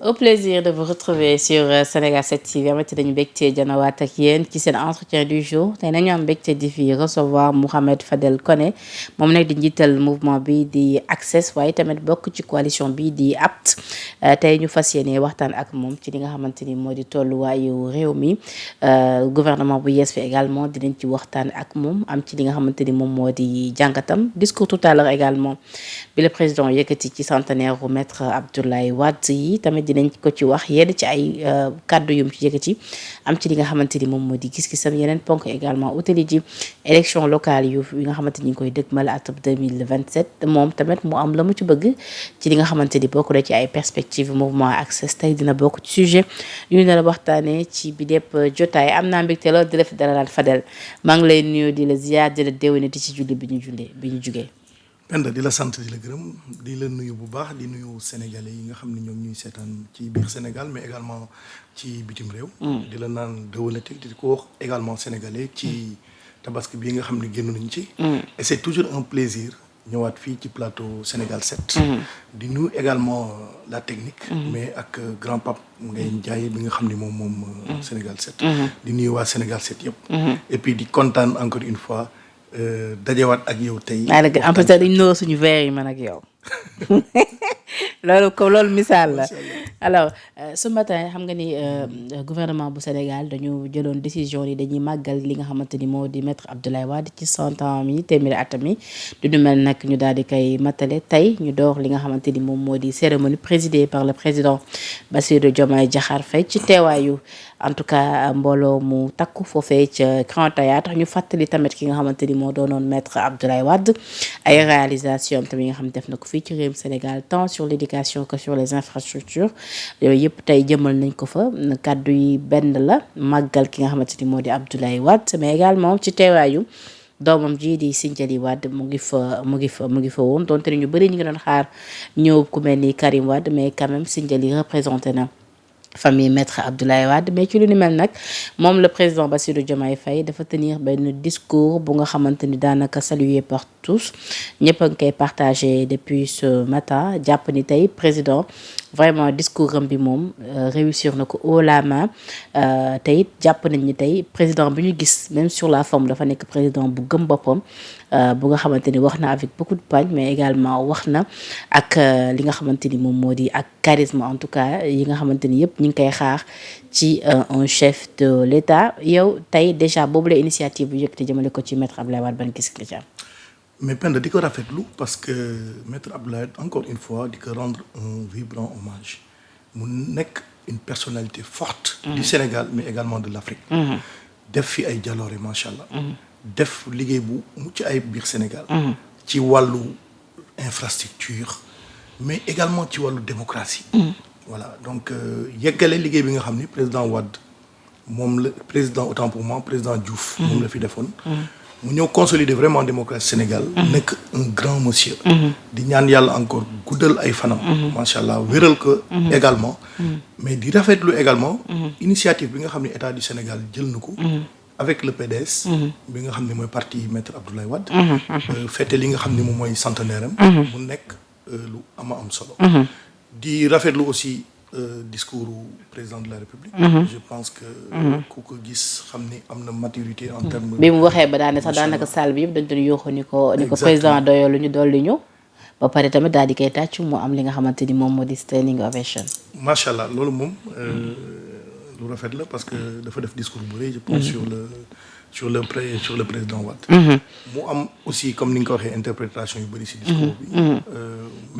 Au plaisir de vous retrouver sur Sénégal 7 TV amati dañu mbégte janawaat ak yéen ci seen entretien du jour tey nañu am mbégte di fi recevoir Mouhamed Fadel Koné moom nag di njiital mouvement bi di Access waaye tamit bokk ci coalition bi di APT tey ñu fas yéene waxtaan ak moom ci li nga xamante ni moo di tolluwaayu réew mi gouvernement bu yees fi également dinañ ci waxtaan ak moom am ci li nga xamante ni moom moo di jàngatam discours tout à l'heure également bi le président yëkkati ci centenaire u maître Abdoulaye Wade yi tamit dinañ ko ci wax yenn ci ay kàddu yum ci yëkkati am ci li nga xamante ni moom moo di gis-gisam yeneen ponk également utali ji élection locale yi nga xamante ni ñu koy dëgmal atum 2027 moom tamit mu am la mu ci bëgg ci li nga xamante ni bokk na ci ay perspectives mouvement Access tey dina bokk ci sujet yu ñu la waxtaanee ci bi lépp jotaay am naa mbégte lool di la fi dalalaat Fadel maa ngi lay nuyu di la ziar di la déwénati ci julli bi ñu jugee. Penda di la sant di la gërëm di la nuyu bu baax di nuyu sénégalais yi nga xam ne ñoom ñuy seetaan ci biir Sénégal mais également ci bitim réew. di la naan déwénati di ko wax également sénégalais ci tabaski bi nga xam ne génn nañ ci. et c'est toujours un plaisir ñëwaat fii ci plateau Sénégal 7. di nuyu également la technique. mais ak grand pape Ngay Ndiaye bi nga xam ne moom Sénégal 7. di nuyu waa Sénégal 7 yëpp. et puis di kontaan encore une fois. dajewaat ak yow tey. en fait dañu noo suñu verre yi man ak yow loolu misaal la. alors ce matin xam nga ni gouvernement bu Sénégal dañu jëloon décision yi dañuy màggal li nga xamante ni moo di maître Abdoulaye Wade ci 100 ans mi téeméeri atam mi du ñu mel nag ñu daal di koy matale tey ñu door li nga xamante ni moom moo di cérémonie présidée par le président Bassirou Diomaye Diakhar Faye ci teewaayu en tout cas mbooloo mu takku foofee ca Grand Théâtre ñu fàttali tamit ki nga xamante ni moo doonoon maître Abdoulaye Wade ay réalisation tamit yi nga xam def na ko fii ci réewum Sénégal tant sur l'éducation que sur les infrastructures yooyu yëpp tey jëmal nañ ko fa kàddu yi benn la màggal ki nga xamante ni moo di Abdoulaye Wade mais également ci teewaayu doomam ji di Sindiély Wade mu ngi fa woon donte ñu bëri ñu ngi doon xaar ñëw ku mel ni Karim Wade mais quand même Sindiély représenté na famille maître Abdoulaye Wade mais ci lu ni mel nag moom le président Bassirou Diomaye Faye dafa tenir benn discours bu nga xamante ni daanaka salué par tous ñëpp a ngi koy partagé depuis ce matin jàpp ni tey président vraiment discours am bi moom réussir na ko haut la main te it jàpp nañ ni tey président bi ñu gis même sur la forme dafa nekk président bu gëm boppam bu nga xamante ni wax na avec beaucoup de pagne mais également wax na ak li nga xamante ni moom moo di ak charisme en tout cas yi nga xamante ni yëpp ñu ngi koy xaar ci un chef de l'État yow tey déjà boobu la initiative bu yëkkati jëmale ko ci maître Abdoulaye Wade ban gis nga ci am. mais Penda di ko rafetlu parce que maître Abdoulaye encore une fois di ko rendre un vibrant hommage mu nekk une personnalité forte. du Sénégal mais également de l'Afrique. def fi ay jaloore macha allah. def liggéey bu mucc ay biir Sénégal. ci wàllu infrastructure mais également ci wàllu démocratie. voilà donc yeggale liggéey bi nga xam ni président Wade moom la président autant pour moi président Diouf. moom la fi defoon. mu ñëw consolider vraiment démocratie Sénégal. nekk un grand monsieur. di ñaan yàlla encore guddal ay fanam. macha allah wéral ko. également. mais di rafetlu également. initiative bi nga xam ne état du Sénégal jël na ko. avec le PDS. bi nga xam ne mooy parti maître Abdoulaye Wade. fête li nga xam ne moom mooy centenaire am. mu nekk lu am solo. di rafetlu aussi. discours président de la République. je pense que ku ko gis xam ni am na maturité en termes. bi mu waxee ba daanaka salle bi yëpp dañ doon yooxu ni ko président doyalu ñu dolli ñu ba pare tamit daal di koy tàcc mu am li nga xamante ni moom moo di standing ovation. macha allah loolu moom lu rafet la parce que dafa def discours bu rëy je pense sur le président Wade. mu am aussi comme ni nga ko waxee interprétation yu bëri si discours bi.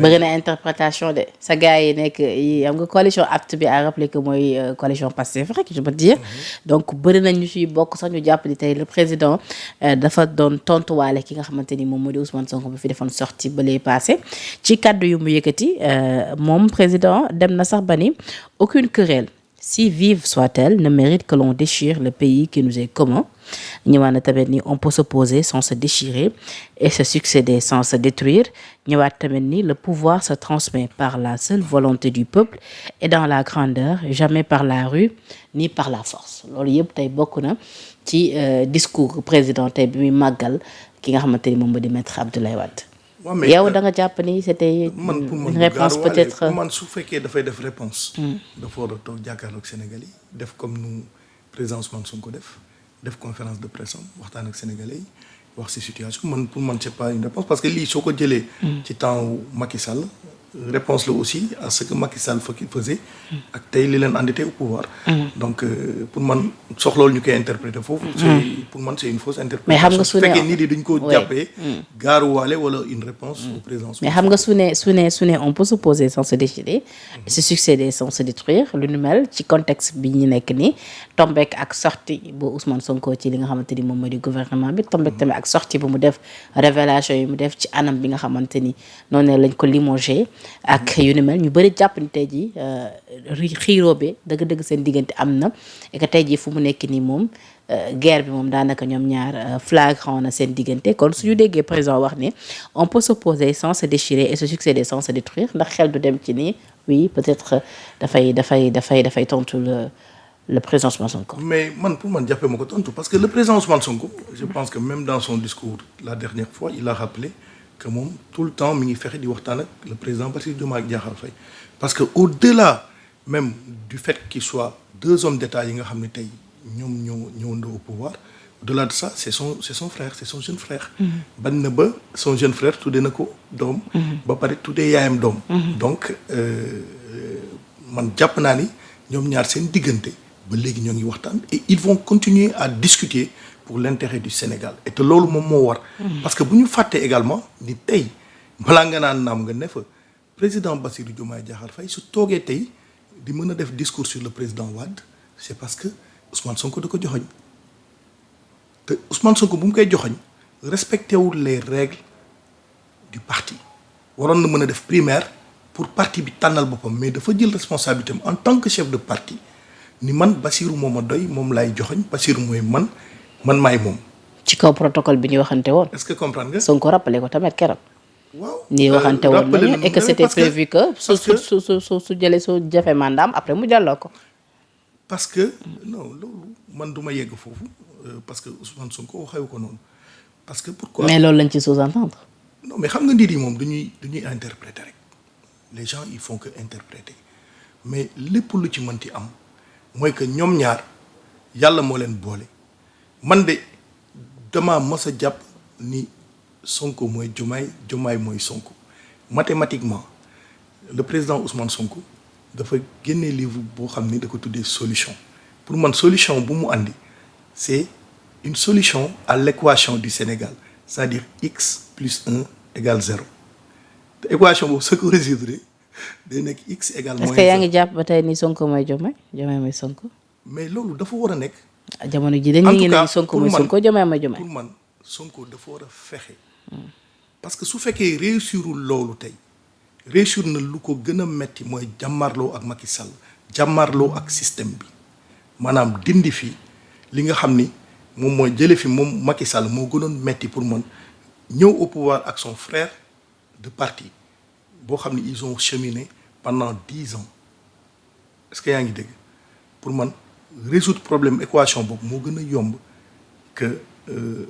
bëri na interprétation de sa gars yi nekk am nga coalition acte bi à rappeler que mooy coalition Pastef rek je peux dire. donc bëri na ñu ciy bokk sax ñu jàpp ni tey le président dafa doon tontuwaale ki nga xamante ni moom moo di Ousmane Sonko bi fi defoon sortie ba lay passé ci kaddu yu mu yëkkati moom président dem na sax ba ni aucune querelle si vive soit-elle ne mérite que l'on déchire le pays qui nous est commun. ñëwaat na tamit ni on peut s'opposer sans se déchirer et se succéder sans se détruire ñëwaat tamit ni le pouvoir se transmet par la seule volonté du peuple et dans la grandeur jamais par la rue ni par la force loolu yëpp tey bokk na ci discours président tey bi muy màggal ki nga xamante ni moom moo di maître Abdoulaye Wade. waaw mais yow da nga jàpp ni c'était man pour man une réponse peut-être. pour man su fekkee dafay def réponse dafa war a toog jàkkaarloog Sénégalais yi def comme nu président Ousmane Sonko def conférence de presse am waxtaan ak Sénégalais yi wax ci situation man pour man c'est pas une réponse parce que lii soo ko jëlee ci temps Macky Sall réponse la aussi à ce que Macky Sall faisait ak tey li leen andité au pouvoir donc pour man soxloolu ñu koy interpréter foofu pour man c'est une fausse interprétation mais xam nga su ne fekkee nit yi duñ ko jàppee gaaruwaale wala une réponse au président mais xam nga su ne on peut s'opposer sans se déchirer et se succéder sans se détruire lu nu mel ci contexte bi ñu nekk nii tombeek ak sortie bu Ousmane Sonko ci li nga xamante ni moom mooy di gouvernement bi tombeek tamit ak sortie bu mu def révélation yi mu def ci anam bi nga xamante ni noonu lañ ko limogé ak yu ni mel ñu bëri jàpp ni tey jii xiiroo bi dëgg-dëgg seen diggante am na et que tey jii fu mu nekk nii moom guerre bi moom daanaka ñoom ñaar flagrant na seen diggante kon suñu déggee président wax ni on peut s'opposer sans se déchirer et se succéder sans se détruire ndax xel du dem ci ni oui peut-être dafay tontu le président Ousmane Sonko. mais man pour man jàppee ma ko tontu parce que le président Ousmane Sonko je pense que même dans son discours la dernière fois il a rappelé que moom tout le temps mi ngi fexe di waxtaan ak le président Bassirou Diomaye Diakhar Faye parce que au-delà même du fait qu'il soit deux hommes d'État yi nga xam ne tey ñoom ñoo ñëwandoo au pouvoir au-delà de ça c'est son frère c'est son jeune frère bañ na ba son jeune frère tuddee na ko doom ba pare tuddee yaayam doom donc man jàpp naa ni ñoom ñaar seen diggante ba léegi ñoo ngi waxtaan et ils vont continuer à discuter pour l'intérêt du Sénégal et te loolu moom moo war parce que bu ñu fàttee également ni tey balaa nga naan naam nga ne fa président Bassirou Diomaye Diakhar Faye su toogee tey di mën a def discours sur le président Wade c'est parce que Ousmane Sonko da ko joxoñ te Ousmane Sonko bu mu koy joxoñ respecté wul les règles du parti waroon na mën a def primaire pour parti bi tànnal boppam mais dafa jël responsabilité am en tant que chef de parti ni man Bassirou moo ma doy moom laay joxoñ Bassirou mooy man maay moom. ci kaw protocole bi ñu waxante woon. est-ce que comprendre nga. Sonko rappelé ko tamit keroog. waaw ñi waxante woon nañu et que c'était prévu que su jëlee su jafe mandaam après mu jàlloo ko. parce que non loolu man du ma yegg foofu parce que Ousmane Sonko waxewu ko noonu parce que pourquoi. mais loolu lañ ci sous-entendre. non mais xam nga nit yi moom du ñuy interpréter rek les gens ils font que interpréter mais lépp lu ci mënti am mooy que ñoom ñaar yàlla moo leen boole man de dama mës a jàpp ni Sonko mooy Diomaye mooy Sonko mathématiquement le président Ousmane Sonko dafa génne livre boo xam ni da ko tuddee solution pour man solution bu mu andi c'est une solution à l'équation du Sénégal c'est-à-dire x plus 1 égale 0 te équation boobu soo ko résoudre day nekk x égale moins 0. est-ce que yaa ngi jàpp ba tey ni Sonko mooy Diomaye mooy Sonko. mais loolu dafa war a nekk. jamono ji dañu ngi ne Sonko mooy Sonko Diomaye mooy Diomaye. pour man Sonko dafa war a fexe. parce que su fekkee réussirul loolu tey réussir na lu ko gën a metti mooy jàmmarloo ak Macky Sall jàmmarloo ak système bi maanaam dindi fi li nga xam ni moom mooy jële fi moom Macky Sall moo gënoon metti pour man ñëw au pouvoir ak son frère de parti boo xam ni ils ont cheminé pendant 10 ans est-ce que yaa ngi dégg pour man résoudre problème équation boobu moo gën a yomb que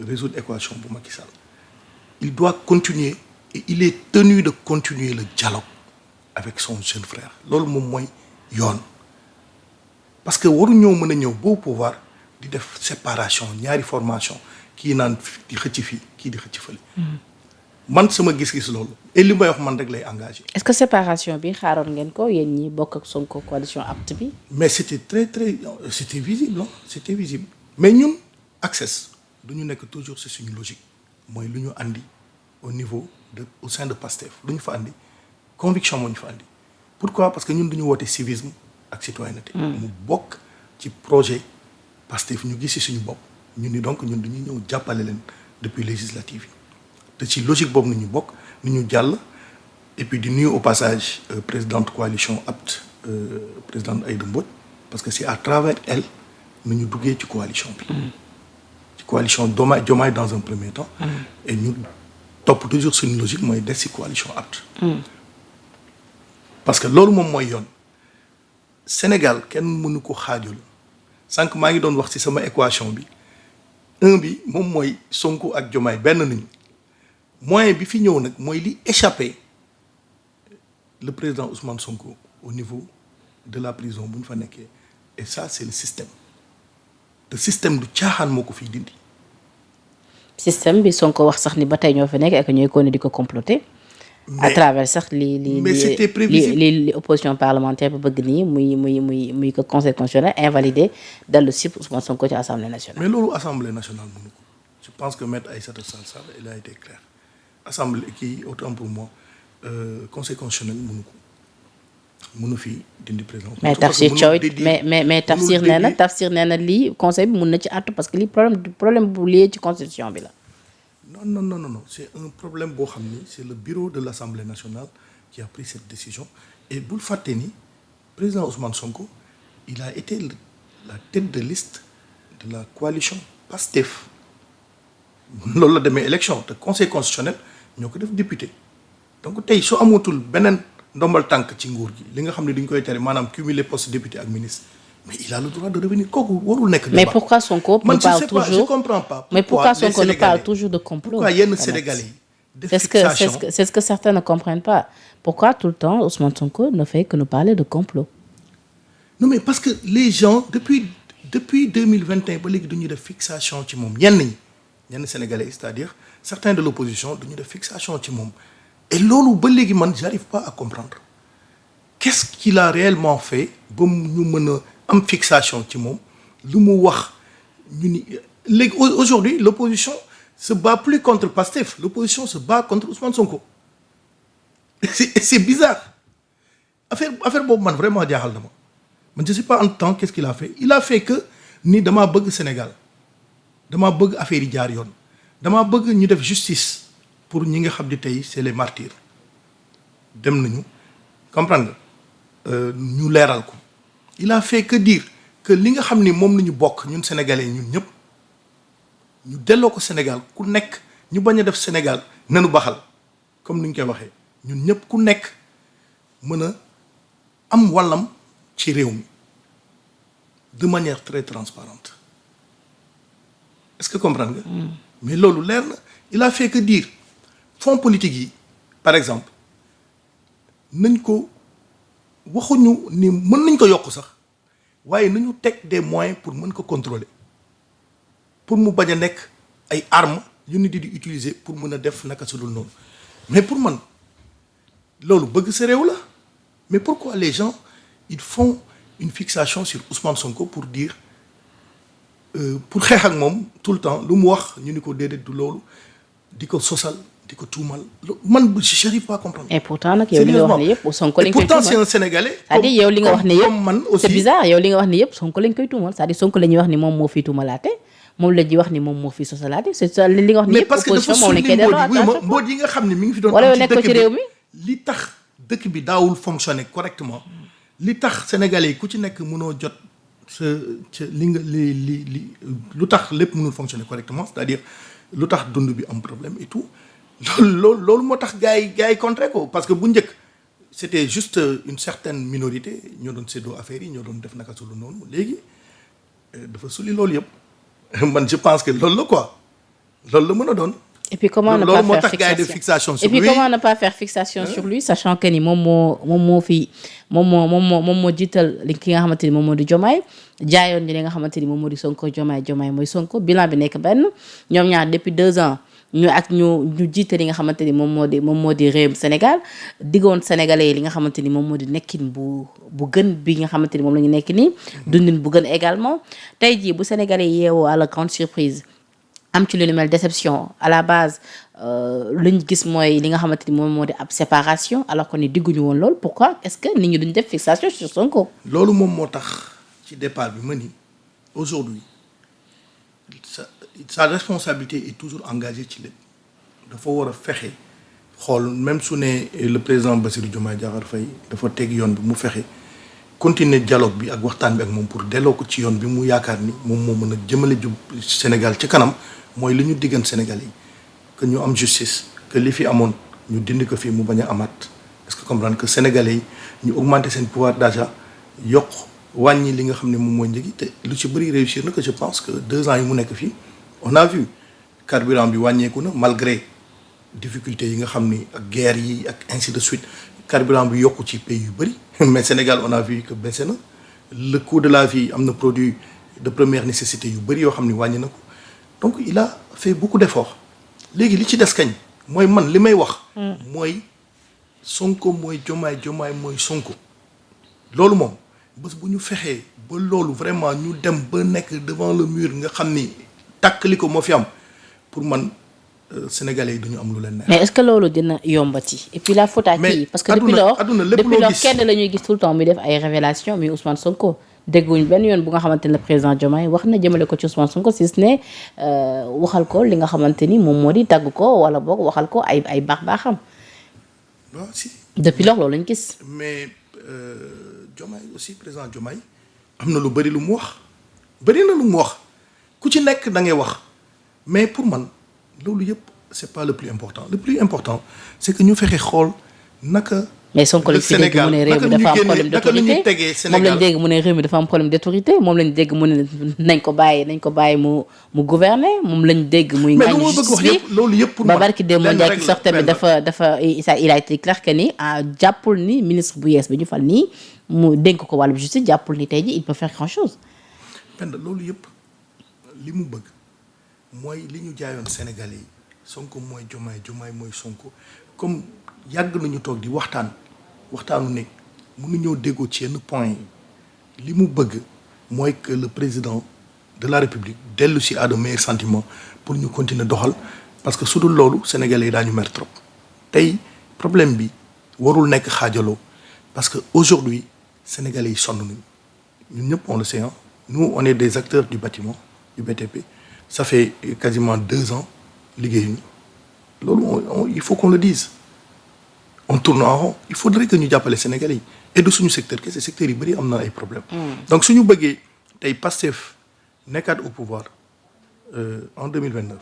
résoudre équation bu Macky Sall il doit continuer et il est tenu de continuer le dialogue avec son jeune frère loolu moom mooy yoon parce que waru ñëw mën a ñëw boo pouvoir di def séparation ñaari formation kii naan di xëcc fii kii di xëcc fële man sama gis-gis loolu et li may wax man rek lay engagé. est-ce que séparation bi xaaroon ngeen ko yéen ñi bokk ak Sonko coalition apte bi. mais c'était c'était visible non c'était visible mais ñun access du ñu nekk toujours c'est suñu logique mooy lu ñu andi au sein de Pastef lu ñu fa andi conviction moo ñu fa andi pourquoi parce que ñun du ñu woote civisme ak citoyenneté. mu bokk ci projet Pastef ñu gis ci suñu bopp ñun ni donc ñun dañuy ñëw jàppale leen depuis législative yi te ci logique boobu ni ñu bokk ni ñu jàll et puis di nuyu au passage présidente coalition apte présidente Aïda Mbodj parce que c'est à travers elle nu ñu duggee ci coalition bi ci coalition Diomaye dans un premier temps et ñu topp toujours suñu logique mooy des ci coalition apte parce que loolu moom mooy yoon Sénégal kenn mënu ko xaajul sànq maa ngi doon wax ci sama équation bi 1 bi moom mooy Sonko ak Diomaye benn nañu moyen bi fi ñëw nag mooy li échappé le président Ousmane Sonko au niveau de la prison bu ñu fa nekkee et ça c'est le système du caaxaan moo ko fiy dindi. système bi Sonko wax sax ni ba tey ñoo fa nekk ak ñooy continuer di ko comploter. à travers sax mais c'était prévisible li opposition parlementaire ba bëgg nii muy que conseil constitutionnel invalidé dellu si Ousmane Sonko ci assemblée nationale. mais loolu assemblée nationale mënu ko je pense que maître Aïssata Tall Sall il a été clair assemblée kii autant pour moi conseil constitutionnel mënu fi dindi président. mais Tafsir Thioye mais Tafsir nee na lii conseil bi mun na ci àttu parce que lii problème bu lié ci constitution bi la. Non, c'est un problème boo xam ni c'est le bureau de l'Assemblée nationale qui a pris cette décision et bul fàtte ni président Ousmane Sonko il a été la tête de liste de la coalition PASTEF loolu la demee élection te conseil constitutionnel ñoo ko def député donc tey soo amatul beneen ndombal tànk ci nguur gi li nga xam ne dañ koy tere maanaam cumuler poste député ak ministre mais il a le droit de revenir kooku warul nekk débat. Mais pourquoi Sonko man je comprends pas. Mais pourquoi Sonko ne parle toujours de complot? Pourquoi yenn Sénégalais yi c'est ce que certains ne comprennent pas. Pourquoi tout le temps Ousmane Sonko ne fait que nous parler de complot? Non mais parce que les gens depuis 2021 ba léegi dañuy def fixation ci moom ñenn Sénégalais c'est-à-dire certains de l'opposition dañuy def fixation ci moom et loolu ba léegi man j'arrive pas à comprendre qu'est-ce qu'il a réellement fait ba ñu mën a am fixation ci moom lu mu wax ñu ni léegi aujourd'hui l'opposition se bat plus contre Pastef l'opposition se bat contre Ousmane Sonko c'est bizarre affaire boobu man vraiment jaaxal na ma man je sais pas en temps qu'est-ce qu'il a fait il a fait que ni damaa bëgg Sénégal damaa bëgg affaire yi jaar yoon damaa bëgg ñu def justice pour ñi nga xam ne tey c'est les martyrs dem nañu comprendre nga ñu leeral ko il a fait que dire que li nga xam ni moom la ñu bokk ñun sénégalais ñun ñëpp ñu delloo ko Sénégal ku nekk ñu bañ a def Sénégal nenu baxal comme ni ñu koy waxee ñun ñëpp ku nekk mën a am wàllam ci réew mi de manière très transparente est-ce que comprendre nga. mais loolu leer na il a fait que dire fonds politique yi par exemple nañ ko. waxuñu ni mën nañ ko yokk sax waaye nañu teg des moyens pour mën ko contrôler pour mu bañ a nekk ay armes yu nit di utiliser pour mën a def naka su dul noonu mais pour man loolu bëgg sa réew la mais pourquoi les gens ils font une fixation sur Ousmane Sonko pour dire pour xeex ak moom tout le temps lu mu wax ñu ni ko déedéet du loolu di ko sosal di ko tuumal man j'arrive pas à comprendre. et pourtant nag yow li nga wax ni yëpp Sonko lañ koy tuumal et pourtant c'est un Sénégalais. c'est-à-dire yow li nga wax ni yëpp comme man aussi c'est bizarre yow li nga wax ni yëpp Sonko lañ koy tuumal c'est-à-dire Sonko la ñuy wax ni moom moo fi tuumalaate moom la ñuy wax ni moom moo fi sosalaate c'est ça li nga wax ni yëpp opposition moom lañ koy delloo mboot yi nga xam ne mi ngi fi doon wala am yow nekk ko ci réew mi li tax dëkk bi daawul fonctionner correctement li tax Sénégalais yi ku ci nekk mënoo jot sa li nga li lu tax lépp mënul fonctionner correctement c'est-à-dire lu tax dund bi am problème et tout loolu moo tax gars yi contre ko parce que bu njëkk c'était juste une certaine minorité ñoo doon séddoo affaires yi ñoo doon def naka sulu noonu léegi dafa suli loolu yëpp man je pense que loolu la quoi loolu la mën a doon. et puis comment ne pas loolu moo faire tax gars yi def fixation sur et puis lui. comment ne pas faire fixation sur lui sachant que ni moom moo jiital li ki nga xamante ni moom moo di Diomaye jaayoon ni li nga xamante ni moom moo di Sonko Diomaye mooy Sonko bilan bi nekk benn ñoom ñaar depuis 2 ans ñu jiite li nga xamante ni moom moo di réewum Sénégal diggoon sénégalais yi li nga xamante ni moom moo di nekkin bu gën bi nga xamante ni moom la ñu nekk nii dundin bu gën également tey jii bu sénégalais yi yeewoo à la grande surprise am ci lu ni mel déception à la base lu ñu gis mooy li nga xamante ni moom moo di ab séparation alors que ni digguñu woon loolu pourquoi est-ce que nit ñi duñ def fixation sur Sonko. loolu moom moo tax ci départ bi ma ni aujourd'hui sa responsabilité est toujours engagée ci lépp dafa war a fexe xool même su ne le président Bassirou Diomaye Diakhar Faye dafa teg yoon bi mu fexe continuer dialogue bi ak waxtaan bi ak moom pour delloo ko ci yoon bi mu yaakaar ni moom moo mën a jëmale jub Sénégal ci kanam mooy li ñu diggan Sénégal yi que ñu am justice que li fi amoon ñu dindi ko fii mu bañ a amaat est-ce que comprendre que Sénégalais yi ñu augmenter seen pouvoir d'achat yokk wàññi li nga xam ne moom mooy njëgi te lu ci bëri réussir na que je pense que 2 ans yi mu nekk fii on a vu carburant bi wàññeeku na malgré difficultés yi nga xam ni ak guerre yi ak ainsi de suite carburant bi yokku ci pays yu bëri mais Sénégal on a vu que baissé na le coût de la vie am na produit de première nécessité yu bëri yoo xam ni wàññi na ko donc il a fait beaucoup d'efforts léegi li ci des kañ mooy man li may wax mooy Sonko mooy Diomaye Diomaye mooy Sonko loolu moom bés bu ñu fexee ba loolu vraiment ñu dem ba nekk devant le mur nga xam ni tàkkali ko moo fi am pour man Sénégalais yi duñu am lu leen neex. mais est-ce que loolu dina yombati et puis la faute à qui parce que depuis lors kenn la ñuy gis tout le temps muy def ay révélations muy Ousmane Sonko dégguñ benn yoon bu nga xamante ne le président Diomaye wax na jëmale ko ci Ousmane Sonko si ce ne waxal ko li nga xamante ni moom moo di tàgg ko wala boog waxal ko ay baax-baaxam. waaw si. depuis lors loolu lañ gis. mais Diomaye aussi président Diomaye am na lu bëri lu mu wax bëri na lu mu wax ku ci nekk da ngay wax mais pour man loolu yëpp c'est pas le plus important le plus important c'est que ñu fexe xool naka. mais Sonko lañ fi dégg mu ne réew mi dafa am problème d'autorité moom lañ dégg mu ne réew mi dafa am problème d'autorité moom lañ dégg mu ne nañ ko bàyyi mu gouverner moom lañ dégg muy ngaañ justice bi loolu yëpp pour ba barki Demba Ndiaye ci sorte bi dafa il a été clair que ni jàppul ni ministre bu yees bi ñu fal nii mu dénk ko wàllu justice jàppul ni tey ji il peut faire grand chose. Penda loolu yëpp li mu bëgg mooy li ñu jaayoon Sénégalais yi Sonko mooy Diomaye Diomaye mooy Sonko comme yàgg nañu toog di waxtaanu nekk mënu ñëw déggoo ci yenn point yi li mu bëgg mooy que le président de la République dellu si à de meilleurs sentiments pour ñu continuer doxal parce que su dul loolu Sénégalais yi daañu mer trop tey problème bi warul nekk xaajaloo parce que aujourd'hui Sénégalais yi sonn nañu ñun ñëpp on le sait nous on est des acteurs du bâtiment du BTP ça fait quasiment 2 ans liggéeyuñu loolu il faut qu'on le dise on tourne en rond il faudrait que ñu jàppale Sénégalais yi et de suñu secteur kese secteur yi bëri am na ay problèmes. donc suñu bëggee tey Pastef nekkaat au pouvoir en 2029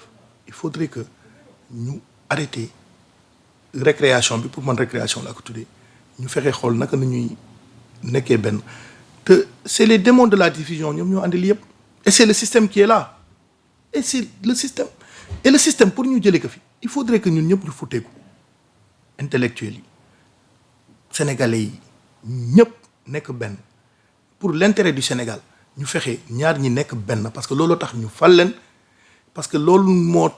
il faudrait que ñu arrêter récréation bi pour man récréation laa ko tuddee ñu fexe xool naka na ñuy nekkee benn te c'est les démons de la division ñoom ñoo andi li yëpp et c'est le système qui est là et c'est le système pour ñu jëlee ko fi il faudrait que ñun ñëpp ñu futteeku intellectuels yi sénégalais yi ñëpp nekk benn pour l'intérêt du Sénégal ñu fexe ñaar ñi nekk benn parce que loolu tax ñu fal leen parce que loolu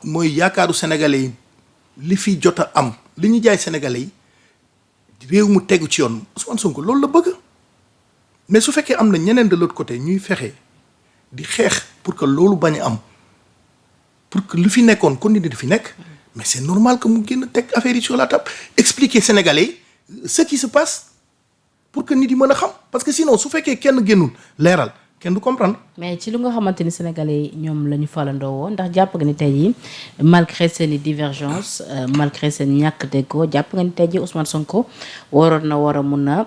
mooy yaakaaru sénégalais yi li fi jot a am li ñu jaay sénégalais yi réew mu tegu ci yoon Ousmane Sonko loolu la bëgg mais su fekkee am na ñeneen de l'autre côté ñuy fexe di xeex pour que loolu bañ a am pour que lu fi nekkoon continuer di fi nekk mais c'est normal que mu génn teg affaire yi sur la table expliquer sénégalais yi ce qui se passe pour que nit yi mën a xam parce que sinon su fekkee kenn génnul leeral kenn du comprendre. mais ci lu nga xamante ni sénégalais yi ñoom la ñu falandoo woon ndax jàpp nga ni tey jii malgré seen i divergence malgré seen ñàkk déggoo jàpp nga ni tey jii Ousmane Sonko war a mun a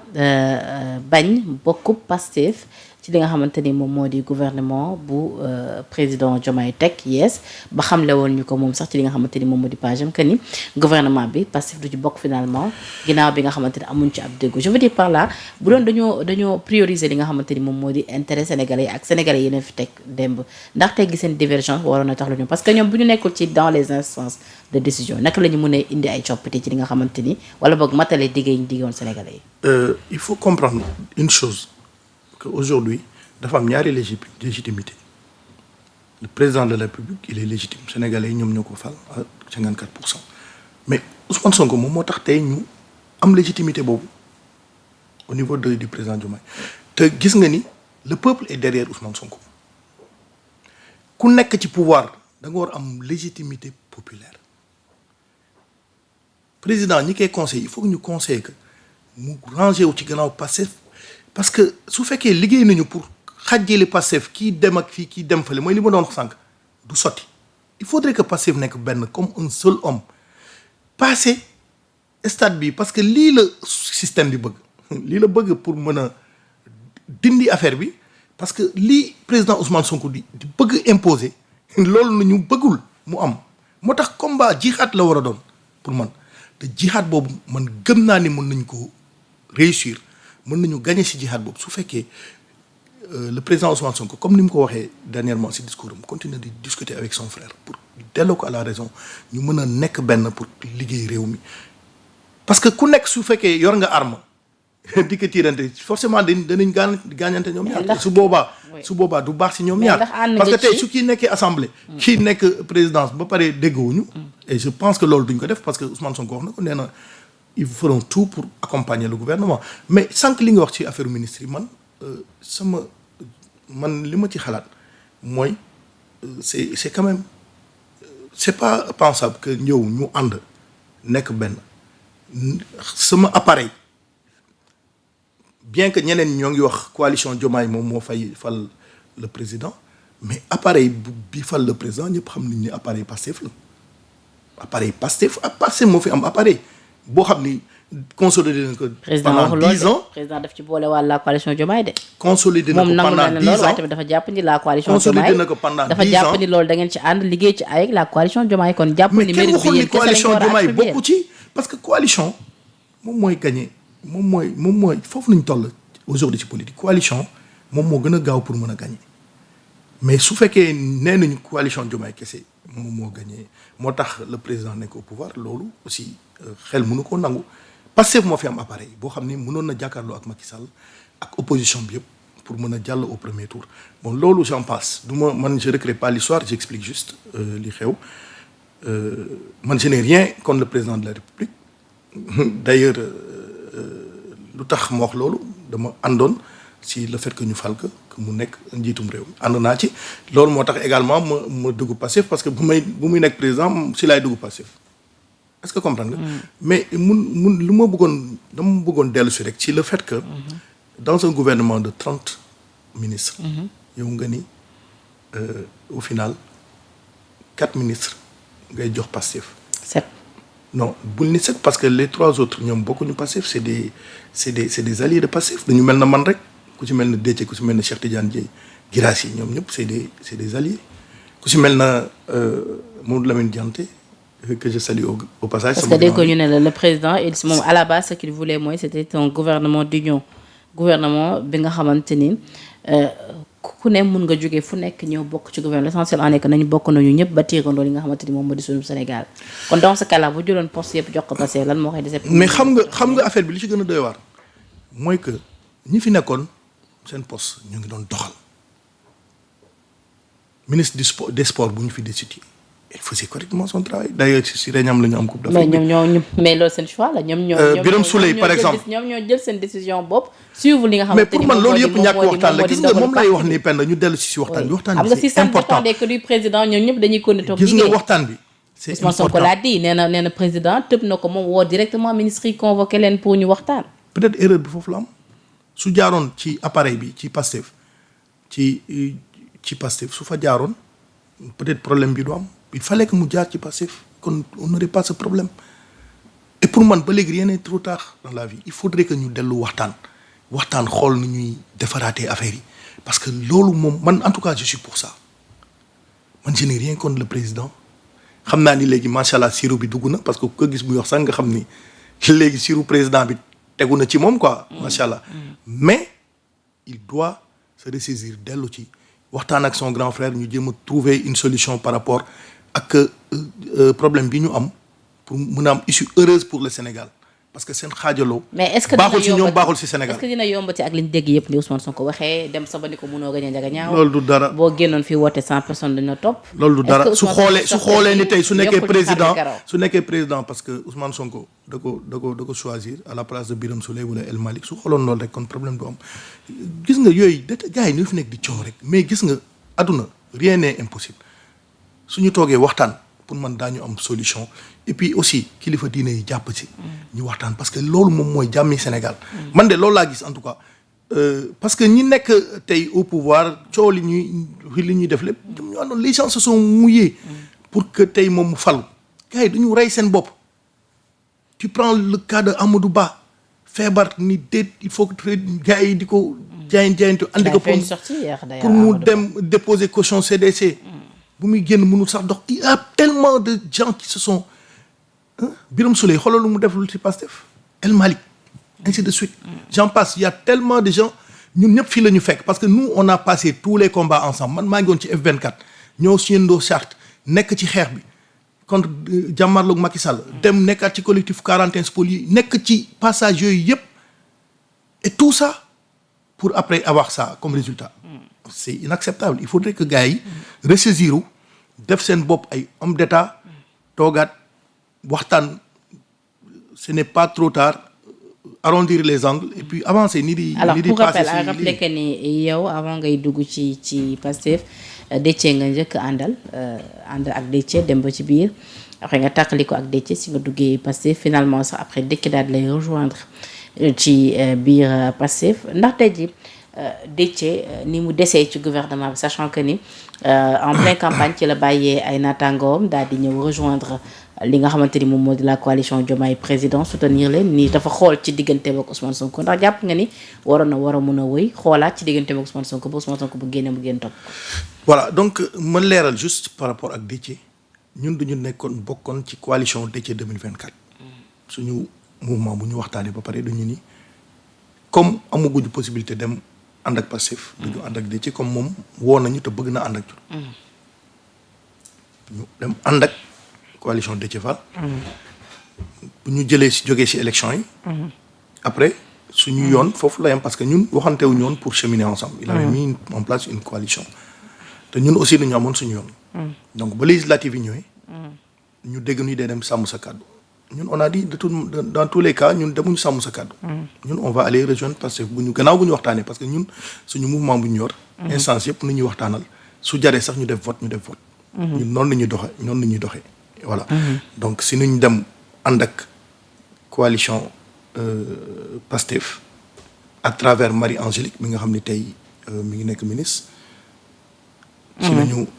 bañ bokk Pastef ci li nga xamante ni moom moo di gouvernement bu président Diomaye teg yees ba xamle woon ñu ko moom sax ci li nga xamante ni moom moo di page am que ni gouvernement bi Pastef du ci bokk finalement ginnaaw bi nga xamante ni amuñ ci ab déggu je veux dire par là bu doon dañoo prioriser li nga xamante ni moom moo di intérêt sénégalais yi ak sénégalais yi leen fi teg démb ndax tey gi seen divergence waroon na tax lu ñu parce que ñoom bu ñu nekkul ci dans les instances de décision naka la ñu mën a indi ay coppite ci li nga xamante ni wala boog matale diggé ñu diggoon sénégalais yi. Il faut comprendre une chose que aujourd'hui dafa am ñaari légitimité le président de la République il est légitime sénégalais yi ñoom ñoo ko fal à 54%. mais Ousmane Sonko moom moo tax tey ñu am légitimité boobu au niveau du président Diomaye te gis nga ni le peuple est derrière Ousmane Sonko ku nekk ci pouvoir da nga war am légitimité populaire président ñi koy conseil il faut que ñu conseiller que mu rangé wu ci gannaaw Pastef parce que su fekkee liggéey nañu pour xàjjale Pastef kii dem ak fii kii dem fale mooy li ma doon wax sànq du sotti il faudrait que Pastef nekk benn comme un seul homme passé stade bi parce que lii la système bi bëgg lii la bëgg pour mën a dindi affaire bi parce que lii président Ousmane Sonko di bëgg imposer loolu na ñu bëggul mu am moo tax combat jihad la war a doon pour man te jihad boobu man gëm naa ni mën nañ ko réussir mën nañu gagner ci jihad boobu su fekkee le président Ousmane Sonko comme ni mu ko waxee dernièrement ci discours am continue di discuter avec son frère pour delloo ko à la raison ñu mën a nekk benn pour liggéey réew mi parce que ku nekk su fekkee yor nga arme di ko tiirante forcément danañ gaañante ñoom ñaar su boobaa du baax ci ñoom ñaar parce que tey su kii nekkee assemblée kii nekk présidence ba pare déggowuñu et je pense que loolu duñ ko def parce que Ousmane Sonko wax na ko nee na ils feront tout pour accompagner le gouvernement mais sànq li nga wax ci affaire ministre yi man li ma ci xalaat mooy c'est quand même c'est pas pensable que ñëw ñu ànd nekk benn sama appareil bien que ñeneen ñoo ngi wax coalition Diomaye moom moo fal le président mais appareil bi fal le président ñëpp xam nañ ni appareil Pastef la appareil Pastef moo fi am appareil boo xam ni consolidé na ko pendant 10 ans président daf ci boole waa la coalition Diomaye de. consolidé na ko pendant 10 ans waaye tamit dafa jàpp ni la coalition consolidé na ko pendant 10 ans dafa jàpp ni loolu da ngeen ci ànd liggéey ci avec la coalition Diomaye kon jàpp ni mérite bi yéen coalition Diomaye bokku ci parce que coalition moom mooy gagné moom mooy foofu nañ toll aujourd'hui ci politique coalition moom moo gën a gaaw pour mën a gagné mais su fekkee nee nañu coalition Diomaye kese moom moo gagné moo tax le président nekk au pouvoir loolu aussi xel mënu ko nangu Pastef moo fi am appareil boo xam ni mënoon na jàkkaarloo ak Macky Sall ak opposition bi yëpp pour mën a jàll au premier tour bon loolu j'en passe man je recrée pas l'histoire j'explique juste li xew man je n'ai rien contre le président de la République d'ailleurs lu tax ma wax loolu dama àndoon si le fait que ñu fal que mu nekk njiitum réew mi ànd naa ci loolu moo tax également ma dugg Pastef parce que bu muy nekk président si laay dugg Pastef est-ce que comprendre nga mais lu ma dama bëggoon dellu si rek ci le fait que dans un gouvernement de 30 ministres yow nga ni au final 4 ministres ngay jox Pastef 7 non bul ni 7 parce que les 3 autres ñoom bokkuñu Pastef c'est des alliés de Pastef dañu mel na man rek ku ci mel na Déthié ku ci mel na Cheikh Tidiane Dièye Guirassy ñoom ñëpp c'est des alliés ku ci mel na Mamadou Lamine Dianté que je salue au passage. Parce que dès que ñu ne le président moom à la base ce qu'il voulait mooy c'était un gouvernement d'union gouvernement bi nga xamante ni ku ne mun nga jógee fu nekk ñëw bokk ci gouvernement l'essentiel en est que nañu bokk nañu ñëpp ba tiirandoo li nga xamante ni moom moo di suñu Sénégal kon dans ce cas-là bu jëloon poste yëpp jox ko passé lan moo koy dese. mais xam nga affaire bi li ci gën a doy waar mooy que ñi fi nekkoon seen poste ñu ngi doon doxal ministre des sports bu ñu fi destitué il faisait correctement son travail d'ailleurs si réñam la ñu am coupe d'Afrique mais loolu seen choix la ñoom Birame Souleye par exemple ñoom ñoo jël seen décision bopp suivre li nga xamante mais pour man loolu yëpp ñàkk waxtaan la gis nga moom lay wax ni Penda ñu dellu si waxtaan bi waxtaan bi c'est important que du président ñoom ñëpp dañuy continuer gis nga waxtaan bi c'est important Ousmane Sonko laa di nee na président tëb na ko moom woo directement ministre yi convoqué leen pour ñu waxtaan peut-être erreur bi foofu la am su jaaroon ci appareil bi ci Pastef ci Pastef su fa jaaroon peut-être problème bi du am il fallait que mu jaar ci Pastef kon on n'aurait pas ce problème et pour man ba léegi rien n'est trop tard dans la vie il faudrait que ñu dellu waxtaan xool ni ñuy defaraatee affaire yi parce que loolu moom man en tout cas je suis pour ça man je n'ai rien contre le président xam naa ni léegi macha allah siru bi dugg na parce que ku ko gis muy wax sax nga xam ni léegi siru président bi tegu na ci moom quoi macha allah mais il doit se ressaisir dellu ci waxtaan ak son grand frère ñu jéem a trouver une solution par rapport ak problème bi ñu am pour mën a am issue heureuse pour le Sénégal parce que seen xaajaloo. mais est-ce que baaxul ci ñoom baaxul ci Sénégal. est-ce que dina yombati ak li ñu dégg yëpp ni Ousmane Sonko waxee dem sa ba ni ko mënoo gañ a njaga ñaaw. loolu du dara boo génnoon fii woote 100 personnes dañu la topp. loolu du dara su xoolee ni tey su nekkee président parce que Ousmane Sonko da ko choisir à la place de Birame Souleye wala El Malick su xooloon loolu rek kon problème du am gis nga yooyu gars yi ñoo fi nekk di coow rek mais gis nga àdduna rien n'est impossible suñu toogee waxtaan pour man daañu am solution et puis aussi kilifa diine yi jàpp ci ñu waxtaan parce que loolu moom mooy jàmmi Sénégal man de loolu laa gis en tout cas parce que ñi nekk tey au pouvoir coow li ñuy def lépp ñu àndoon les gens se sont mouillés pour que tey moom mu falu gars yi dañu rey seen bopp tu prends le cas de Amadou Ba feebar ni déet il faut que gars yi di ko jaayantu andi ko pour mu dem déposer caution CDC bu muy génn mënul sax dox il y a tellement de gens qui se sont Birame Souleye xoolal lu mu def lu ci Pastef El Malick ainsi de suite j'en passe il y a tellement de gens ñun ñëpp fii la ñu fekk parce que nous on a passé tous les combats ensemble man maa ngi woon ci F24 ñoo signandoo charte nekk ci xeex bi contre jàmmarloog Macky Sall dem nekkaat ci collectif 41 spoliés yi nekk ci passage yooyu yëpp et tout ça pour après avoir ça comme résultat c'est inacceptable il faudrait que gars yi ressaisir def seen bopp ay homme d'état toogaat waxtaan ce n'est pas trop tard arrondir les angles et puis avancer ni di alors ni di pour passer rappel à rappeler que ni yow avant ngay dugg ci Pastef Déthié nga njëkk àndal ak Déthié dem ba ci biir après nga tàqali ko ak Déthié si nga duggee Pastef finalement sax après Déthié daal lay rejoindre ci biir Pastef ndax tey ji Déthié ni mu desee ci gouvernement bi sachant que ni en pleine campagne ci la bàyyee ay naataangoom daal di ñëw rejoindre li nga xamante ni moom moo di la coalition Diomaye président soutenir leen nii dafa xool ci digganteem ak Ousmane Sonko ndax jàpp nga ni waroon na war a mun a wëy xoolaat ci digganteem ak Ousmane Sonko ba Ousmane Sonko bu génne mu génn topp. voilà donc ma leeral juste par rapport ak Déthié ñun dañu bokkoon ci coalition Déthié 2024. suñu mouvement bu ñu waxtaanee ba pare dañu ni comme amaguñu possibilité dem ànd ak Pastef. dañu ànd ak Déthié comme moom woo nañu te bëgg na ànd ak ñun. ñu dem ànd ak coalition Déthié Fall. bu ñu jógee ci élection yi. après suñu yoon foofu la yam parce que ñun waxantewuñu woon pour cheminer ensemble. il avait mis en place une coalition. te ñun aussi dañu amoon suñu yoon. donc ba législative yi ñëwee. ñu dégg ñu dee dem sàmm sa kàddu. ñun on a dit dans tous les cas ñun demuñu sàmm sa kàddu. ñun on va aller rejoindre parce que bu ñu waxtaanee parce que ñun suñu mouvement bu ñu yor. instance yëpp nu ñuy waxtaanal su jaree sax ñu def vote. ñun noonu la ñuy doxee voilà. donc si ñu dem ànd ak coalition Pastef à travers Marie-Angélique mi nga xam ne tey mi ngi nekk ministre.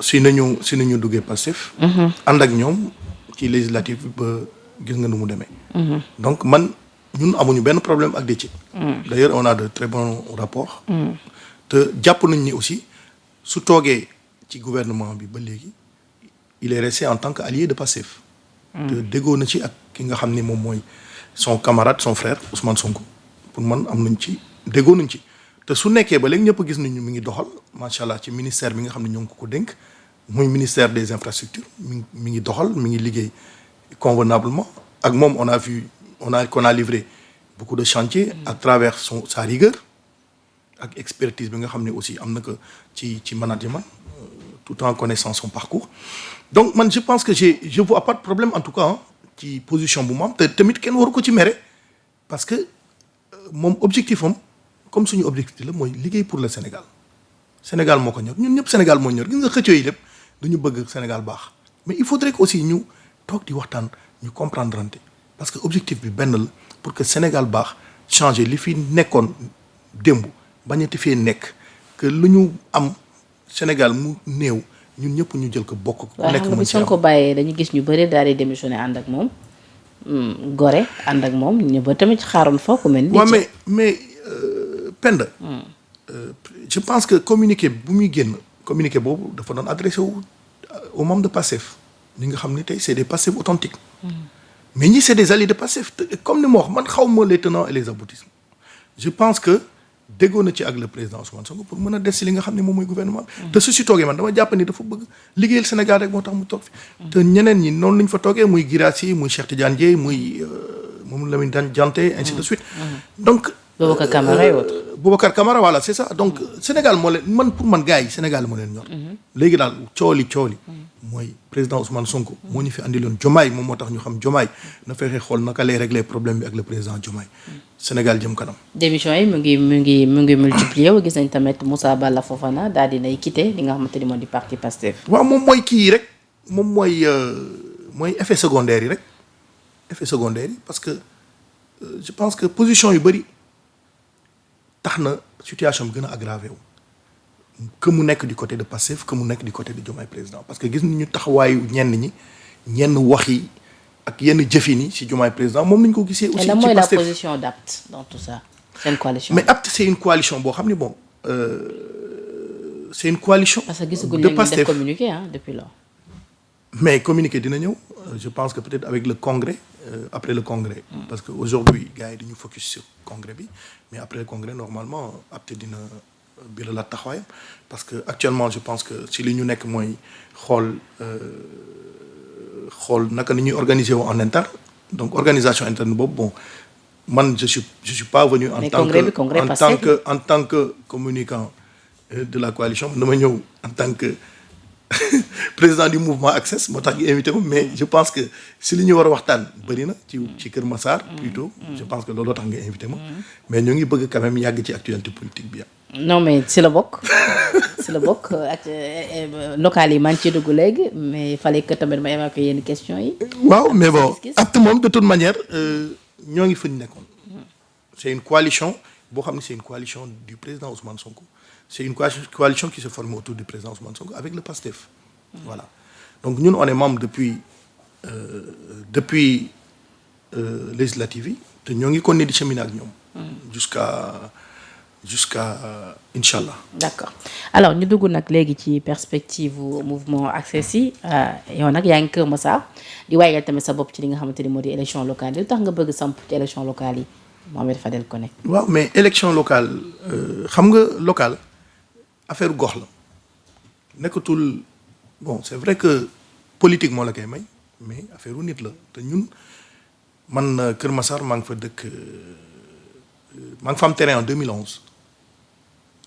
si nañu duggee Pastef. ànd ak ñoom ci législative ba. gis nga nu mu demee. donc ñun amuñu benn problème ak Déthié. d'ailleurs on a de très bons rapports. te jàpp nañ ni aussi su toogee ci gouvernement bi ba léegi il est resté en tant qu'allié de Pastef. te déggoo na ci ak ki nga xam ni moom mooy son camarade son frère Ousmane Sonko pour man am nañ ci déggoo nañ ci te su nekkee ba léegi ñëpp gis nañu mi ngi doxal macha allah ci ministère bi nga xam ne ñoo ngi ko dénk muy ministère des infrastructures mi ngi doxal mi ngi liggéey. convenablement ak moom qu'on a livré beaucoup de chantiers à travers sa rigueur ak expertise bi nga xam ne aussi am na ko ci management tout en connaissant son parcours donc man je pense que je vois pas de problème en tout cas ci position bu mu am te tamit kenn waru ko ci mere parce que moom objectif am comme suñu objectif la mooy liggéey pour le Sénégal moo ko ñor ñun ñëpp Sénégal moo ñor gis nga xëccoo yi lépp dañu bëgg Sénégal baax mais il faudrait que aussi ñu toog di waxtaan ñu comprendre parce que objectif bi benn la pour que Sénégal baax changer li fi nekkoon démb bañati fee nekk que lu ñu am Sénégal mu néew ñun ñëpp ñu jël ko bokk. ku nekk mën ci am ko bàyyee dañu gis ñu bëri daal di démissionné ànd ak moom Gorée ànd ak moom ñu ba tamit xaaroon fa ku mel ni. waaw mais Penda. je pense que communiqué bu muy génn communiqué boobu dafa doon adressé au membre de Pastef. ñi nga xam ne tey c'est des Pastef authentiques. mais ñi c'est des alliés de Pastef comme ni ma wax man xaw ma les tenants et les aboutissants. je pense que déggoo na ci ak le président Ousmane Sonko pour mën a des si li nga xam ne moom mooy gouvernement bi. te su si toogee man dama jàpp ni dafa bëgg liggéeyal Sénégal rek moo tax mu toog fi. te ñeneen ñi noonu lañ fa toogee muy Guirassy muy Cheikh Tidiane Dièye muy Mamadou Lamine Dianté ainsi de suite. donc Boubacar Camara et autres. Boubacar Camara voilà c'est ça donc Sénégal moo leen pour man gars yi Sénégal moo leen ñor. léegi daal cooli mooy président Ousmane Sonko moo ñu fi andiloon Diomaye moom moo tax ñu xam Diomaye na fexe xool naka lay régler problème bi ak le président Diomaye Sénégal jëm kanam. démission yi mu ngi multiplier wu gis nañ tamit Moussa Balla Fofana daal dinay quitté li nga xamante ni moo di parti Pastef. waaw moom mooy kii yi rek moom mooy effet secondaire yi rek effet secondaire yi parce que je pense que position yu bëri tax na situation bi gën a aggravé wu. que mu nekk du côté de Pastef que mu nekk du côté de Diomaye président parce que gis nañu taxawaayu ñenn wax yi ak yenn jëfin yi ci Diomaye président moom nañu ko gisee. aussi ci Pastef mooy la position d'Apt dans tout ça. C'est une coalition. mais Apt c'est une coalition boo xam ne bon c'est une coalition. parce que gisaguñu leen def communiqué depuis lors. mais communiqué dina ñëw je pense que peut-être avec le congrès après le congrès. Parce que aujourd'hui gars yi dañu focus sur congrès bi mais après le congrès normalement apte dina biralaat taxawaayam parce que actuellement je pense que si li ñu nekk mooy xool naka ni ñuy organiser wu en interne donc organisation interne boobu bon man je suis pas venu en tant que communicant de la coalition dama ñëw en tant que président du mouvement Access moo tax ñu invité ma mais je pense que si li ñu war a waxtaan bëri na ci Kër Massar plutôt je pense que looloo tax nga invité ma mais ñu ngi bëgg quand même yàgg ci actualité politique bi non mais si la bokk ak local yi maa ngi ciy dugg léegi mais il fallait que tamit ma évacuer yenn questions yi. waaw mais bon acte moom de toute manière ñoo ngi fa ñu nekkoon. c'est une coalition boo xam ne c'est une coalition du président Ousmane Sonko c'est une coalition qui se forme autour du président Ousmane Sonko avec le PASTEF. Voilà donc ñun on est membre depuis législative yi te ñoo ngi continuer di cheminer ak ñoom. jusqu'à Inch'Allah. D'accord alors ñu dugg nag léegi ci perspective mouvement Access yi yow nag yaa ngi Kër Massar di waajal tamit sa bopp ci li nga xamante ni moo di élection locale yi lu tax nga bëgg samp ci élection locale yi Mohamed Fadel Koné. waaw mais élection locale xam nga locale affaire gox la nekkatul bon c'est vrai que politique moo la koy may mais affaire u nit la te ñun man Kër Massar maa ngi fa dëkk maa ngi fa am terrain en 2011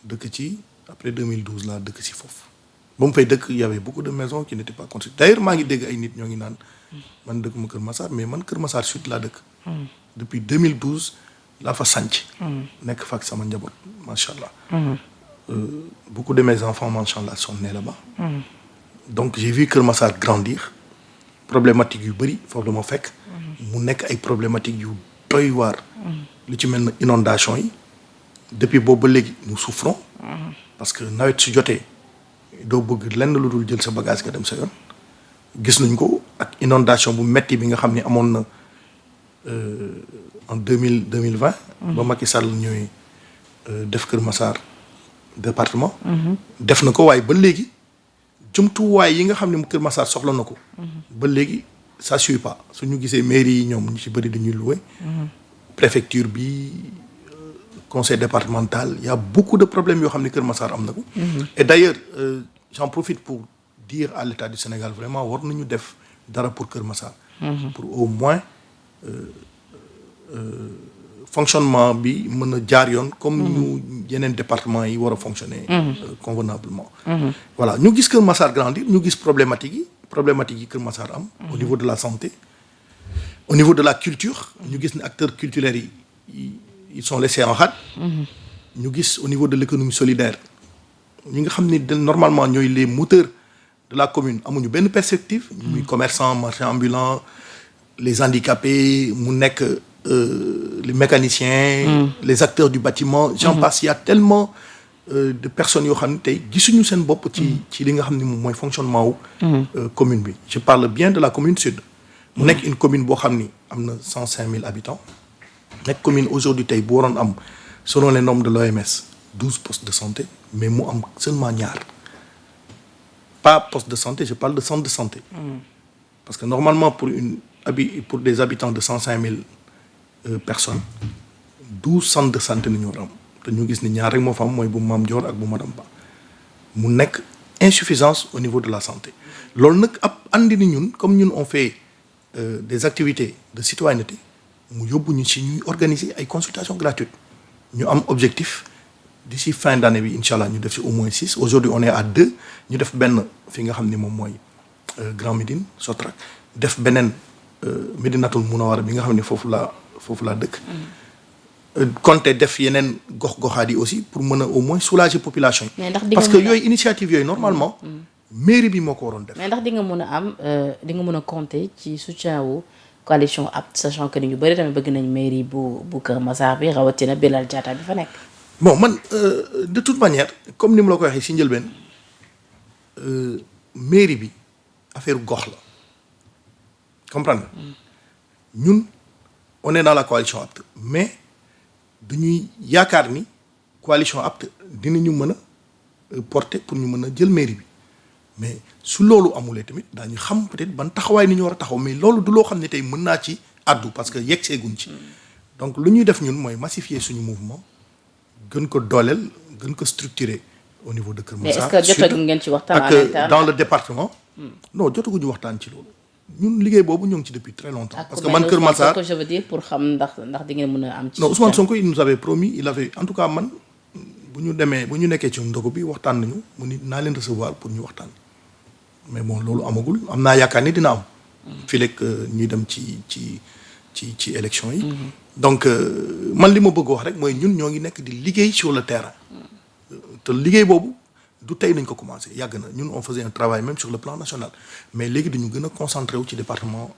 dëkk ci après 2012 laa dëkk si foofu ba mu fay dëkk y avait beaucoup de maisons qui n'étaient pas construites d'ailleurs maa ngi dégg ay nit ñoo ngi naan man dëkk ma Kër Massar mais man Kër Massar Sud laa dëkk. depuis 2012 laa fa sànc. nekk fa ak sama njaboot macha allah. beaucoup de mes enfants macha allah sont nés là-bas. donc j'ai vu Kër Massar grandir problématique yu bëri foofu la ma fekk. mu nekk ay problématiques yu doy waar. lu ci mel na inondation yi depuis boobu ba léegi nous souffrons. parce que nawet su jotee doo bëgg lenn lu dul jël sa bagage nga dem sa yoon. gis nañ ko ak inondation bu metti bi nga xam ne amoon na en 2020. ba Macky Sall ñëwee def Kër Massar département. def na ko waaye ba léegi jumtuwaay yi nga xam ne Kër Massar soxla na ko. ba léegi ça suit pas suñu gisee mairie yi ñoom ñu ci bëri dañuy loué. préfecture bi conseil départemental il y a beaucoup de problèmes yoo xam ne Kër Massar am na ko. et d'ailleurs j'en profite pour dire à l'État du Sénégal vraiment war nañu def dara pour Kër Massar. pour au moins fonctionnement bi mën a jaar yoon comme ñu yeneen département yi war a fonctionner convenablement. voilà ñu gis Kër Massar grandir ñu gis problématique yi Kër Massar am. au niveau de la santé. au niveau de la culture ñu gis ne acteurs culturels yi ils sont laissés en rade. ñu gis au niveau de l'économie solidaire ñi nga xam ne normalement ñooy les moteurs de la commune amuñu benn perspective. muy commerçants marchands ambulants les handicapés mu nekk les mécaniciens. les acteurs du bâtiment. j'en passe il y a tellement de personnes yoo xam ne tey gisuñu seen bopp. ci li nga xam ne moom mooy fonctionnement wu. commune bi je parle bien de la commune sud. mu nekk une commune boo xam ni am na 105 000 habitants. nekk commune aujourd'hui tey bu waroon am selon les normes de l'OMS 12 postes de santé mais mu am seulement ñaar pas poste de santé je parle de centre de santé. parce que normalement pour des habitants de 105 000 personnes 12 centres de santé la ñu war a am te ñu gis ni ñaar rek moo fa am mooy bu Mame Dior ak bu Madame Ba mu nekk insuffisance au niveau de la santé loolu nag ab andi ni ñun comme ñun on fait des activités de citoyenneté mu yóbbu ñu ci ñuy organiser ay consultations gratuites ñu am objectif d'ici fin d'année bi incha allah ñu def ci au moins 6 aujourd'hui on est à 2 ñu def benn fi nga xam ni moom mooy Grand Médine Sotrac def beneen Médinatoul Mounawara bi nga xam ne foofu laa dëkk. compter def yeneen gox-goxaat yi aussi pour mën a au moins soulager population yi. parce que yooyu initiative yooyu normalement. mairie bi moo ko waroon def. mais ndax di nga mën a am di nga mën a compter ci soutien wu coalition APT sachant que ni ñu bëri tamit bëgg nañ mairie bu Kër Massar bi rawatina Bilal Diatta bi fa nekk. bon man de toute manière comme ni mu la ko waxee si njëlbeen mairie bi affaire gox la comprendre ñun on est dans la coalition APT mais dañuy yaakaar ni coalition APT dinañu mën a porter pour ñu mën a jël mairie bi. mais su loolu amulee tamit daañu xam peut-être ban taxawaay ni ñu war a taxaw mais loolu du loo xam ne tey mën naa ci addu parce que yegg seeguñ ci donc lu ñuy def ñun mooy massifier suñu mouvement gën ko dooleel gën ko structurer au niveau de Kër Massar. mais est-ce que jotagu ngeen ci waxtaan à l'interne ak dans le département. non jotaguñu waxtaan ci loolu. ñun liggéey boobu ñoo ngi ci depuis très longtemps. parce que man Kër Massar je veux dire pour xam ndax di ngeen mën a am. ci non Ousmane Sonko il nous avait promis il avait en tout cas man bu ñu nekkee ci ndogu bi waxtaan nañu mu ni naa leen recevoir pour ñu waxtaan mais bon loolu amagul am naa yaakaar ni dina am. fii léegi ñuy dem ci élection yi. donc man li ma bëgg wax rek mooy ñun ñoo ngi nekk di liggéey sur le terrain. te liggéey boobu du tey nañ ko commencé yàgg na ñun on faisait un travail même sur le plan national mais léegi dañu gën a concentré wu ci département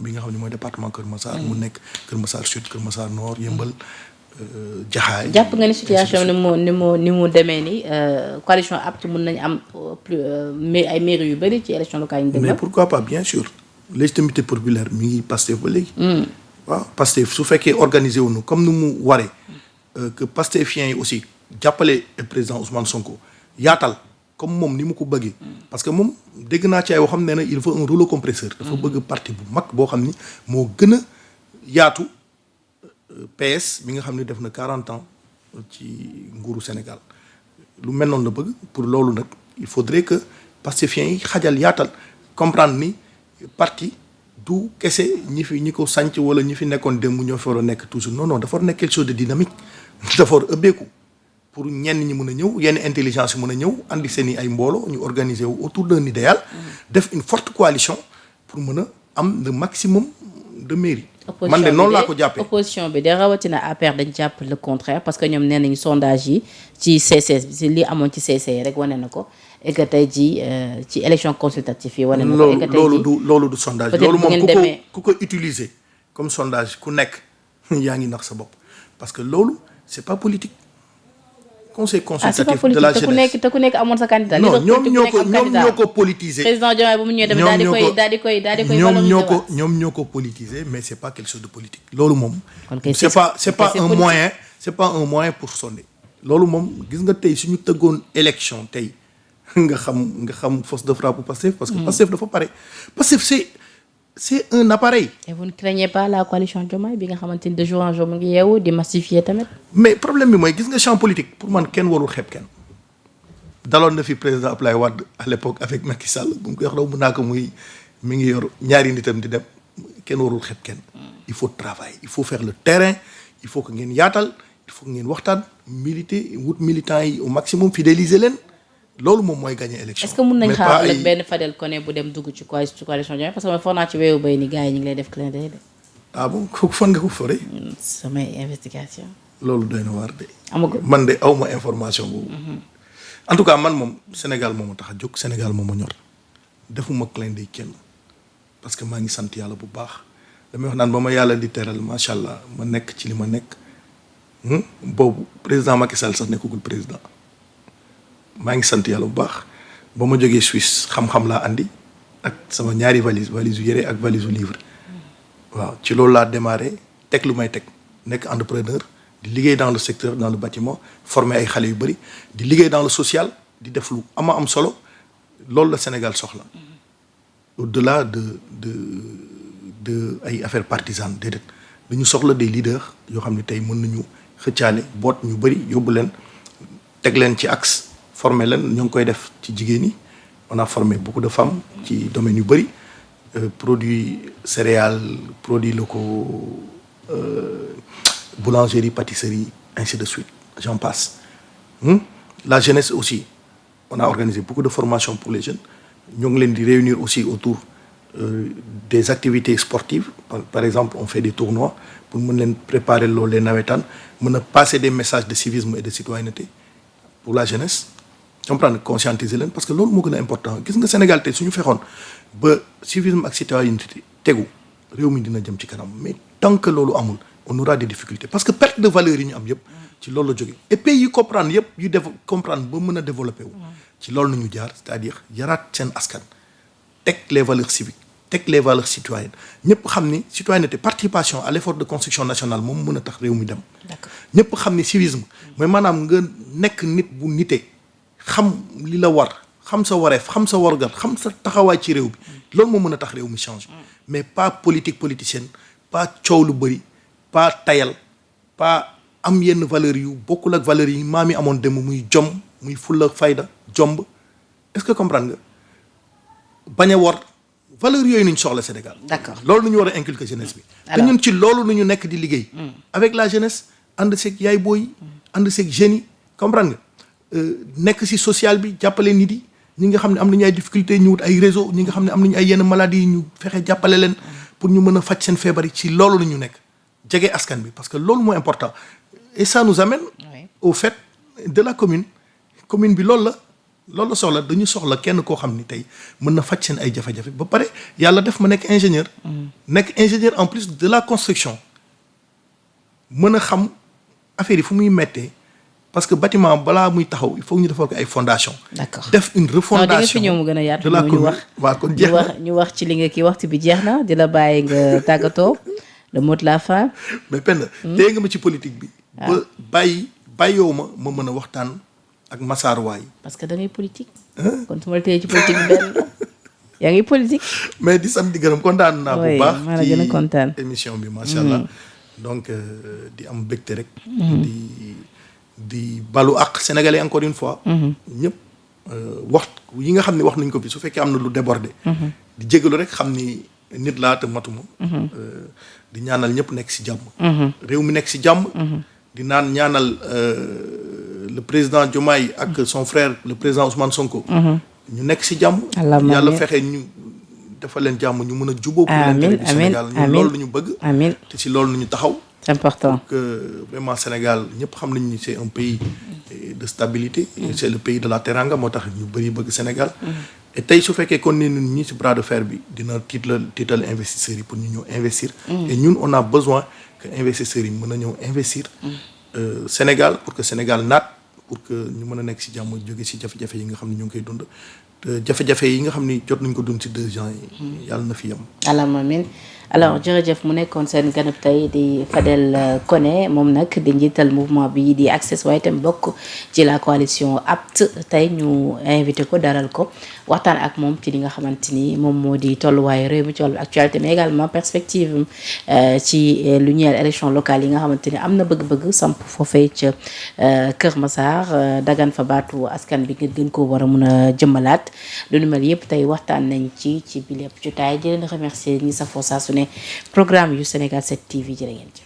bi nga xam ne mooy département Kër Massar. mu nekk Kër Massar Sud Kër Massar Nord Yëmbal Jaxaay. jàpp nga ni situation ni mu demee ni coalition APT mën nañu am plus ay mairies yu bëri ci élection locale yi ñu dem. mais pourquoi pas bien sûr légitimité populaire mi ngi Pastef ba léegi. waaw Pastef su fekkee organisé wu ñu comme ni mu waree. que Pastefiens yi aussi jàppale président Ousmane Sonko yaatal comme moom ni mu ko bëggee. parce que moom dégg naa ci ay waxam ne na il faut un rouleau compresseur. dafa bëgg parti bu mag boo xam ni moo gën a yaatu PS bi nga xam ni def na 40 ans ci nguuru Sénégal lu mel noonu la bëgg pour loolu nag il faudrait que Pastefiens yi xajal yaatal comprendre ni parti du kese ñi ko sànc wala ñi fi nekkoon démb ñoo fi war a nekk toujours non dafa war a nekk quelque chose de dynamique dafa war a ëbbeeku pour ñenn ñi mën a ñëw yenn intelligence yi mën a ñëw andi seen i ay mbooloo ñu organiser wu autour d'un idéal def une forte coalition pour mën a am le maximum de mairie. man de noonu laa ko jàppee opposition bi de rawatina APR dañ jàpp le contraire parce que ñoom nee nañu sondage yi ci CC bi li amoon ci CC rek wane na ko et que tey jii ci élection consultative yi wane na ko. et que tey jii loolu du sondage. loolu moom ku ko utiliser comme sondage ku nekk yaa ngi nax sa bopp parce que loolu c'est pas politique. conseil consultatif de la jeunesse te ku nekk amoon sa candidat. non ñoom ñoo ko politiser. président Diomaye bu mu ñëwee tamit daal di koy ñoom ñoo ko politiser mais c'est pas quelque chose de politique. loolu moom. c'est pas un moyen pour sonder. loolu moom gis nga tey suñu tëggoon élection tey nga xam force de frappe Pastef parce que Pastef dafa pare Pastef c'est un appareil. et vous ne craignez pas la coalition Diomaye bi nga xamante ni de jour en jour mu ngi yeewu di massifier tamit. mais problème bi mooy gis nga champ politique pour man kenn warul xeeb kenn daloon na fi président Abdoulaye Wade à l'époque avec Macky Sall bu mu koy wax daw mun naa ko mi ngi yor ñaari nitam di dem kenn warul xeeb kenn. il faut travailler il faut faire le terrain il faut que ngeen yaatal il faut que ngeen waxtaan militer wut militants yi au maximum fidéliser leen. loolu moom mooy gagner élection. est-ce que mun nañ xaar ëllëg benn Fadel Koné bu dem dugg ci coalition Diomaye parce que man foog naa ci weewu bay ni gars yi ñu ngi lay def clin d'œil de. ah bon kooku fan nga ko foree. samay investigation. loolu doy na waar de. amagul man de awma information boobu. en tout cas man moom Sénégal moo ma tax a jóg Sénégal moo ma ñor defuma clin d'œil kenn parce que maa ngi sant yàlla bu baax damay wax naan ba ma yàlla di teral macha allah ma nekk ci li ma nekk boobu président Macky Sall sax nekkagul président. maa ngi sant yàlla bu baax ba ma jógee Suisse xam-xam laa andi ak sama ñaari valise yu yére ak valise yu livre waaw ci loolu laa démarré teg lu may teg nekk entrepreneur di liggéey dans le secteur dans le bâtiment former ay xale yu bëri di liggéey dans le social di def lu am solo loolu la Sénégal soxla au-delà de ay affaires partisanes déedéet dañu soxla des leaders yoo xam ne tey mën nañu xëccaale boot ñu bëri yóbbu leen teg leen ci axe. formé leen ñoo ngi koy def ci jigéen ñi on a formé beaucoup de femmes ci domaines yu bëri produits céréales produits locaux boulangerie pâtisserie ainsi de suite j'en passe la jeunesse aussi on a organisé beaucoup de formations pour les jeunes ñoo ngi leen di réunir aussi autour des activités sportives par exemple on fait des tournois pour mën leen préparer loolu les nawetaan mën a passer des messages de civisme et de citoyenneté pour la jeunesse comprendre conscientiser leen parce que loolu moo gën a important gis nga Sénégal tey suñu fexoon ba civisme ak citoyenneté tegu réew mi dina jëm ci kanam mais tant que loolu amul on aura des difficultés parce que perte de valeur yi ñu am yëpp ci loolu la jógee et pays yu comprendre yëpp yu comprendre ba mën a développer wu ci loolu nañu jaar c'est-à-dire yaraat seen askan teg les valeurs civiques teg les valeurs citoyennes ñëpp xam ni citoyenneté participation à l'effort de construction nationale moom mën a tax réew mi dem ñëpp xam ni civisme mooy maanaam nga nekk nit bu nite xam li la war xam sa wareef xam sa wargal xam sa taxawaay ci réew bi loolu moo mën a tax réew mi change mais pas politique politicienne pas coow lu bëri pas tayal pas am yenn valeurs yu bokkul ak valeurs yi maam yi amoon démb muy jom muy fulla fayda jomb est-ce que comprendre nga bañ a wor valeurs yooyu nañ soxla Sénégal. D'accord. loolu nu ñu war a inculquer jeunesse bi. te ñun ci loolu nu ñu nekk di liggéey. avec la jeunesse ànd seeg yaay booy ànd seeg jeunes yi comprendre nga nekk si social bi jàppale nit yi ñi nga xam ne am nañu ay difficultés ñu wut ay réseau ñi nga xam ne am nañu ay yenn maladies yi ñu fexe jàppale leen pour ñu mën a faj seen feebar yi ci loolu la ñu nekk jege askan bi parce que loolu mooy important et ça nous amène au fait de la commune bi loolu la soxla dañu soxla kenn koo xam ni tey mën na faj seen ay jafe-jafe ba pare yàlla def ma nekk ingénieur en plus de la construction mën a xam affaire yi fu muy mettee parce que bâtiment balaa muy taxaw il faut ñu defal ko ay fondation d'accord def une refondation ñëw mu gën a yaatu de la commune waaw kon jeex na ñu wax ci li nga kii waxtu bi jeex na di la bàyyi nga tàggatoo le mot de la fin. mais Penda tey nga ma ci politique bi ba bàyyoo ma mën a waxtaan ak Massar waay parce que da ngay politique kon su ma la téye ci politique bi benn yaa ngi politique mais di sant di gërëm kontaan naa bu baax maa la gën a kontaan ci émission bi macha allah donc di am bégte rek di balu ak sénégalais encore une fois ñëpp wax yi nga xam ne wax nañ ko fi su fekkee am na lu débordé di jégalu rek xam ni nit laa te matuma di ñaanal ñëpp nekk si jàmm réew mi nekk si jàmm di ñaanal le président Diomaye ak son frère le président Ousmane Sonko ñu nekk si jàmm yàlla fexe ñu dafa leen jàmm ñu mën a jubóo pour l'intérêt du Sénégal ñu loolu la ñu bëgg te si loolu la ñu taxaw c'est important que vraiment Sénégal ñëpp xam nañ ni c'est un pays de stabilité c'est le pays de la teranga moo tax ñu bëri bëgg Sénégal et tey su fekkee kon ne ñun ñi ci bras de fer bi dina tiital investisseurs yi pour ñu ñëw investir et ñun on a besoin que investisseurs yi mën a ñëw investir Sénégal pour que Sénégal naat pour que ñu mën a nekk ci jàmm jóge ci jafe-jafe yi nga xam ne ñu ngi koy dund te jafe-jafe yi nga xam ni jot nañ ko dund ci 2 ans yi yàlla na fi yem allahumma amiin alors jërëjëf mu nekkoon seen ganab tey di Fadel Koné moom nag di njiital mouvement bi di Access waaye itam bokk ci la coalition APT tey ñu invité ko daral ko waxtaan ak moom ci li nga xamante ni moom moo di tolluwaayu réew mi ci wàllu actualité mais également perspective ci lu ñeel élection locale yi nga xamante ni am na bëgg-bëgg samp foofee ca Kër Massar dagan fa baatu askan bi ngir gën koo war a mun a jëmmalaat lu nu mel yëpp tey waxtaan nañ ci bi lépp jotaay di leen remercier ñi safoo saa su ne programme yu Sénégal 7 TV jërë ngeen jëf